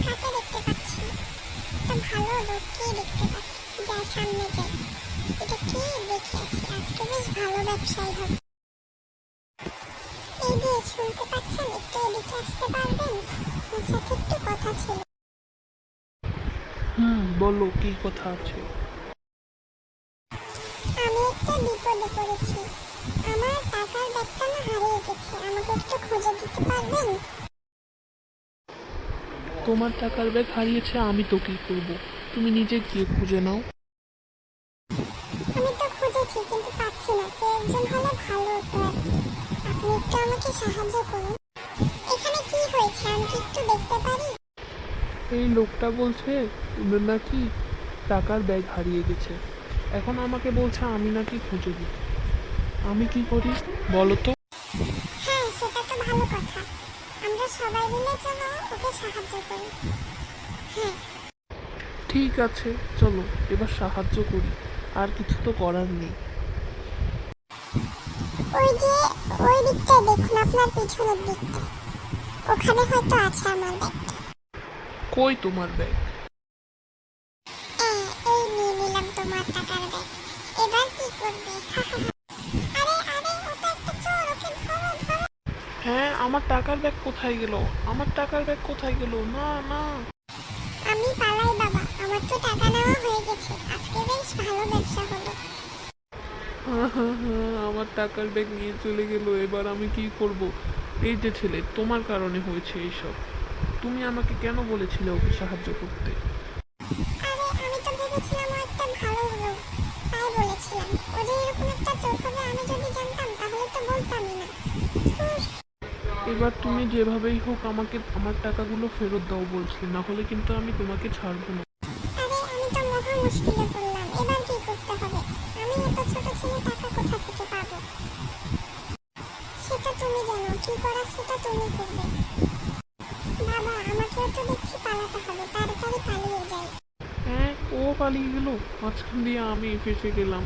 কাকে দেখতে পাচ্ছি? একটা ভালো লোককে দেখতে পাচ্ছি। যার সামনে যাই, এটা কে দেখে আসি, আজকে বেশ ভালো ব্যবসায়ী হবে। এই যে শুনতে পাচ্ছেন, একটু এদিকে আসতে পারবেন? আপনার সাথে একটু কথা ছিল। বলো কি কথা আছে। আমি একটা বিপদে পড়েছি। আমার টাকার ব্যাগটা না হারিয়ে গেছে, আমাকে একটু খুঁজে দিতে পারবেন? তোমার টাকার ব্যাগ হারিয়েছে, আমি তো কি করব? তুমি নিজে গিয়ে খুঁজে নাও। আমি তো খুঁজেছি কিন্তু পাচ্ছি না, কেউ একজন হলে ভালো হতো আর কি। আপনি একটু আমাকে সাহায্য করুন। এখানে কি হয়েছে আমি কি একটু দেখতে পারি? এই লোকটা বলছে ওদের নাকি টাকার ব্যাগ হারিয়ে গেছে। এখন আমাকে বলছে আমি নাকি খুঁজে দিই। আমি কি করি বলো তো? হ্যাঁ, সেটা তো ভালো কথা। আমরা সবাই মিলে চলো ওকে সাহায্য করি। হ্যাঁ, ঠিক আছে, চলো এবার সাহায্য করি। আর কিছু তো করার নেই। ওই যে ওই দিকটায় দেখুন, আপনার পিছনের দিকটা, ওখানে হয়তো আছে আমার ব্যাগটা। কই তোমার ব্যাগ? এই নিয়ে নিলাম তোমার টাকার ব্যাগ। এবার কি করবে? আরে আরে, ও তো একটা চোর, ওকে ধরো ধরো। হ্যাঁ, আমার টাকার ব্যাগ কোথায় গেল? আমার টাকার ব্যাগ কোথায় গেল? না না। আমি পালাই বাবা, আমার তো টাকা নেওয়া হয়ে গেছে, আজকে বেশ ভালো ব্যবসা হলো। আমার টাকার ব্যাগ নিয়ে চলে গেল, এবার আমি কি করব? এই যে ছেলে, তোমার কারণে হয়েছে এইসব। তুমি আমাকে কেন বলেছিলে ওকে সাহায্য করতে? আরে আমি তো ভেবেছিলাম ও একটা ভালো লোক, তাই বলেছিলাম। ও যে এরকম একটা চোর হবে আমি যদি জানতাম তাহলে তো বলতামই না। ধুর। এবার তুমি যেভাবেই হোক আমাকে আমার টাকাগুলো ফেরত দাও বলছি, না হলে কিন্তু আমি তোমাকে ছাড়বো না। আরে আমি তো মহা মুশকিলে পড়লাম, এবার কি করতে হবে? আমি এত ছোট ছেলে টাকা কোথা থেকে পাবো? সেটা তুমি জানো, কি করার সেটা তুমি করবে। বাবা, আমাকেও তো দেখছি পালাতে হবে, তাড়াতাড়ি পালিয়ে যাই। হ্যাঁ, ও পালিয়ে গেল, মাঝখান দিয়ে আমি ফেসে গেলাম।